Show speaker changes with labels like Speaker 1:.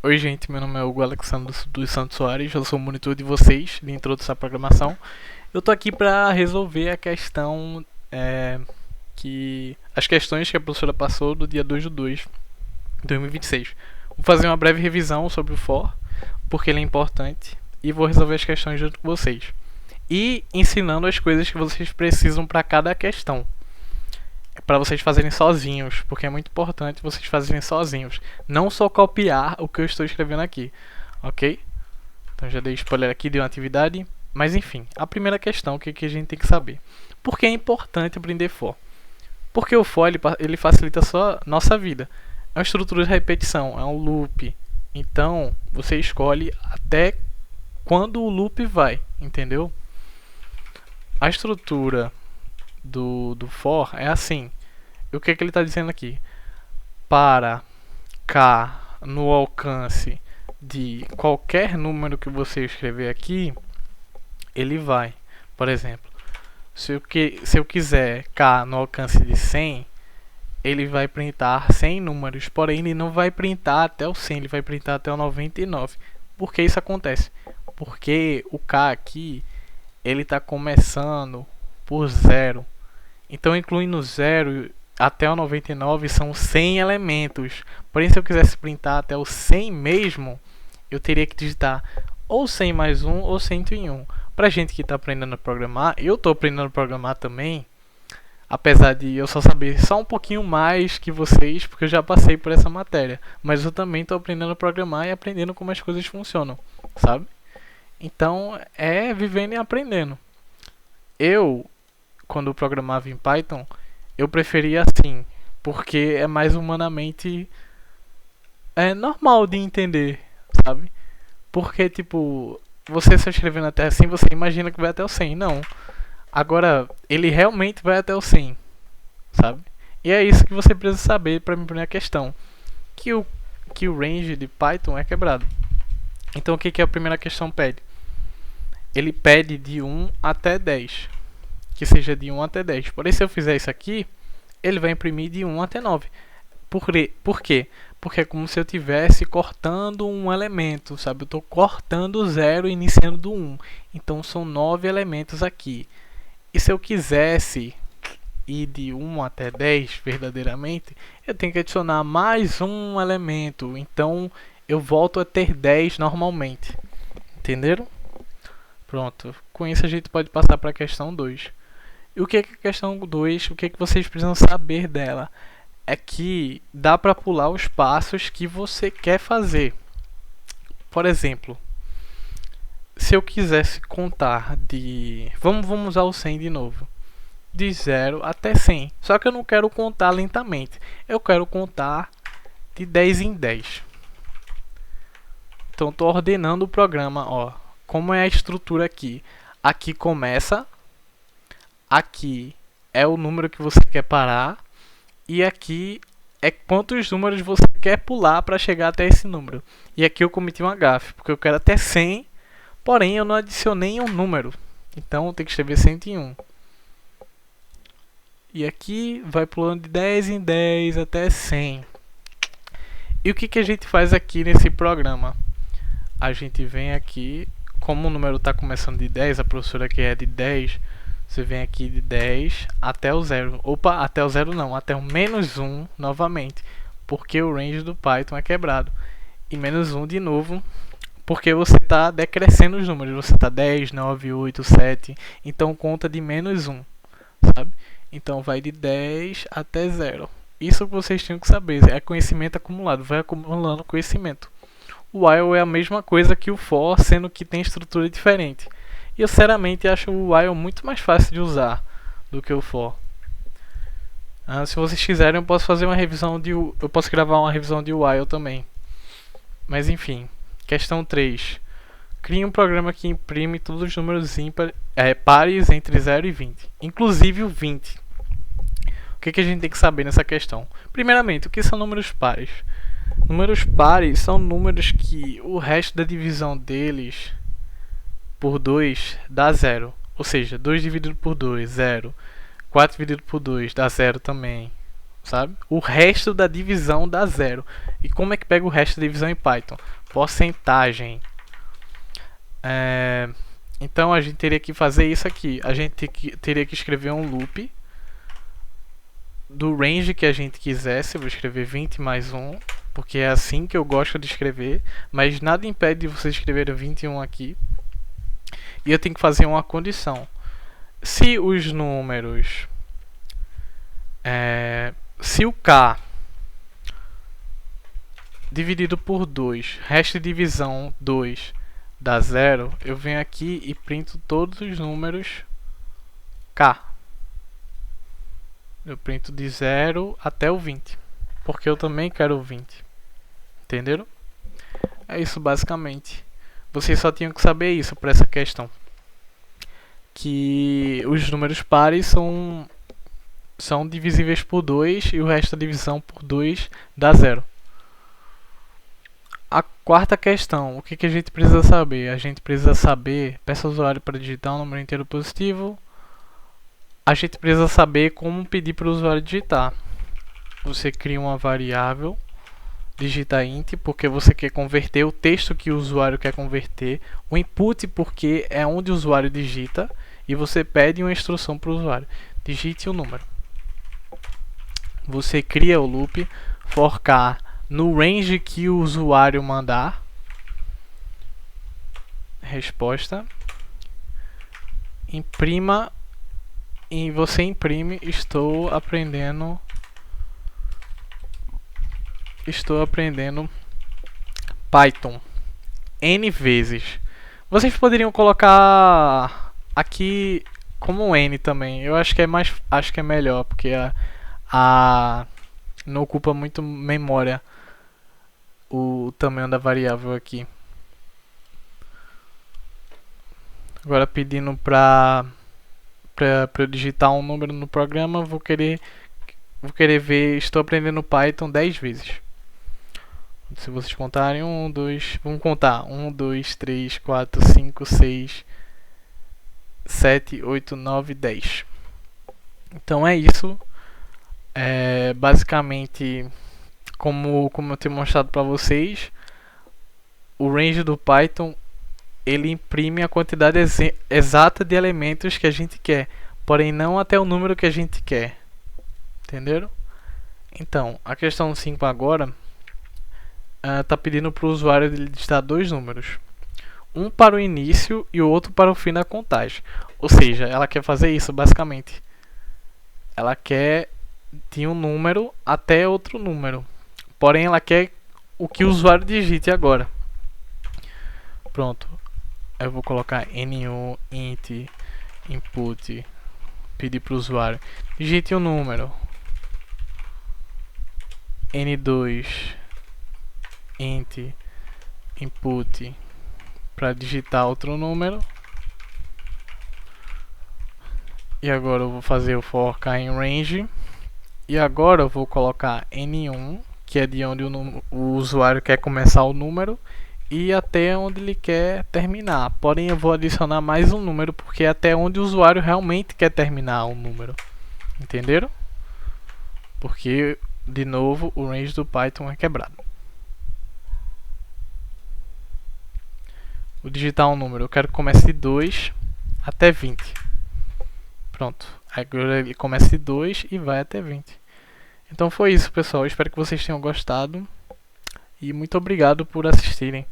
Speaker 1: Oi gente, meu nome é Hugo Alexandre dos Santos Soares, eu sou o monitor de vocês de introdução à programação. Eu tô aqui para resolver a questão as questões que a professora passou do dia 2 de 2 de 2026. Vou fazer uma breve revisão sobre o for, porque ele é importante, e vou resolver as questões junto com vocês. E ensinando as coisas que vocês precisam para cada questão, para vocês fazerem sozinhos, porque é muito importante vocês fazerem sozinhos, não só copiar o que eu estou escrevendo aqui, ok? Então já dei spoiler aqui de uma atividade, mas enfim, a primeira questão, o que a gente tem que saber? Por que é importante aprender for? Porque o for ele facilita só nossa vida. É uma estrutura de repetição, é um loop. Então você escolhe até quando o loop vai, entendeu? A estrutura do for é assim. E o que ele está dizendo aqui? Para k no alcance de qualquer número que você escrever aqui, ele vai. Por exemplo, se eu quiser k no alcance de 100, ele vai printar 100 números, porém ele não vai printar até o 100, ele vai printar até o 99. Por que isso acontece? Porque o k aqui, ele está começando por 0. Então, incluindo 0 até o 99 são 100 elementos. Porém, se eu quisesse printar até o 100 mesmo, eu teria que digitar ou 100 mais 1 ou 101. Pra gente que está aprendendo a programar, eu estou aprendendo a programar também, apesar de eu só saber só um pouquinho mais que vocês, porque eu já passei por essa matéria. Mas eu também estou aprendendo a programar e aprendendo como as coisas funcionam, sabe? Então, é vivendo e aprendendo. Eu, quando eu programava em Python, eu preferia assim, porque é mais humanamente normal de entender, sabe? Porque, tipo, você só escrevendo até assim, você imagina que vai até o 100. Não. Agora, ele realmente vai até o 100, sabe? E é isso que você precisa saber para me primeira questão. Que o range de Python é quebrado. Então, o que a primeira questão pede? Ele pede de 1 até 10. Que seja de 1 até 10. Porém, se eu fizer isso aqui, ele vai imprimir de 1 até 9. Por quê? Porque é como se eu estivesse cortando um elemento, sabe? Eu estou cortando o 0 e iniciando do 1. Então, são 9 elementos aqui. E se eu quisesse ir de 1 até 10 verdadeiramente, eu tenho que adicionar mais um elemento. Então, eu volto a ter 10 normalmente. Entenderam? Pronto. Com isso, a gente pode passar para a questão 2. E o que é a questão 2? O que vocês precisam saber dela? É que dá para pular os passos que você quer fazer. Por exemplo, se eu quisesse contar de... Vamos usar o 100 de novo. De 0 até 100. Só que eu não quero contar lentamente. Eu quero contar de 10 em 10. Então, estou ordenando o programa. Ó, como é a estrutura aqui? Aqui começa... Aqui é o número que você quer parar. E aqui é quantos números você quer pular para chegar até esse número. E aqui eu cometi uma gafe, porque eu quero até 100, porém eu não adicionei um número. Então eu tenho que escrever 101. E aqui vai pulando de 10 em 10 até 100. E o que a gente faz aqui nesse programa? A gente vem aqui, como o número está começando de 10, a professora aqui é de 10... Você vem aqui de 10 até o 0. Opa, até o 0 não, até o menos 1 novamente. Porque o range do Python é quebrado. E menos 1 de novo, porque você está decrescendo os números. Você está 10, 9, 8, 7. Então conta de menos 1, sabe? Então vai de 10 até 0. Isso que vocês tinham que saber. É conhecimento acumulado. Vai acumulando conhecimento. O while é a mesma coisa que o for, sendo que tem estrutura diferente. E eu sinceramente acho o while muito mais fácil de usar do que o for. Se vocês quiserem, eu posso fazer uma revisão eu posso gravar uma revisão de while também. Mas enfim, questão 3. Crie um programa que imprime todos os números pares entre 0 e 20, inclusive o 20. O que a gente tem que saber nessa questão? Primeiramente, o que são números pares? Números pares são números que o resto da divisão deles por 2 dá 0. Ou seja, 2 dividido por 2, 0. 4 dividido por 2 dá 0 também. sabe? O resto da divisão dá zero. E como é que pega o resto da divisão em Python? Porcentagem. Então a gente teria que fazer isso aqui. A gente teria que escrever um loop do range que a gente quisesse. Eu vou escrever 20 mais 1, porque é assim que eu gosto de escrever. Mas nada impede de você escrever 21 aqui. E eu tenho que fazer uma condição. Se os números... se o K dividido por 2, resto de divisão 2, dá 0, eu venho aqui e printo todos os números K. Eu printo de 0 até o 20, porque eu também quero o 20. Entenderam? É isso basicamente. Vocês só tinham que saber isso para essa questão. Que os números pares são divisíveis por 2 e o resto da divisão por 2 dá 0. A quarta questão, o que a gente precisa saber? A gente precisa saber, peça ao usuário para digitar um número inteiro positivo. A gente precisa saber como pedir para o usuário digitar. Você cria uma variável, digita int, porque você quer converter o texto que o usuário quer converter. O input, porque é onde o usuário digita. E você pede uma instrução para o usuário. Digite o número. Você cria o loop, for k no range que o usuário mandar. Resposta. Imprima. E você imprime. Estou aprendendo Python N vezes. Vocês poderiam colocar aqui como N também. Eu acho que é melhor, porque não ocupa muito memória o tamanho da variável aqui. Agora pedindo para eu digitar um número no programa, vou querer ver, estou aprendendo Python 10 vezes. Se vocês contarem, vamos contar, 1, 2, 3, 4, 5, 6, 7, 8, 9, 10. Então é isso. Basicamente, como eu tenho mostrado para vocês, o range do Python, ele imprime a quantidade exata de elementos que a gente quer, porém não até o número que a gente quer. Entenderam? Então, a questão 5 agora está pedindo para o usuário digitar dois números. Um para o início e o outro para o fim da contagem. Ou seja, ela quer fazer isso basicamente. Ela quer de um número até outro número. Porém, ela quer o que o usuário digite agora. Pronto. Eu vou colocar N1 int input. Pedir para o usuário. Digite um número. N2 int input para digitar outro número. E agora eu vou fazer o for k em range. E agora eu vou colocar N1, que é de onde o usuário quer começar o número, e até onde ele quer terminar. Porém eu vou adicionar mais um número, porque é até onde o usuário realmente quer terminar o número. Entenderam? Porque, de novo, o range do Python é quebrado. Vou digitar um número. Eu quero que comece de 2 até 20. Pronto. Agora ele começa de 2 e vai até 20. Então foi isso, pessoal. Espero que vocês tenham gostado. E muito obrigado por assistirem.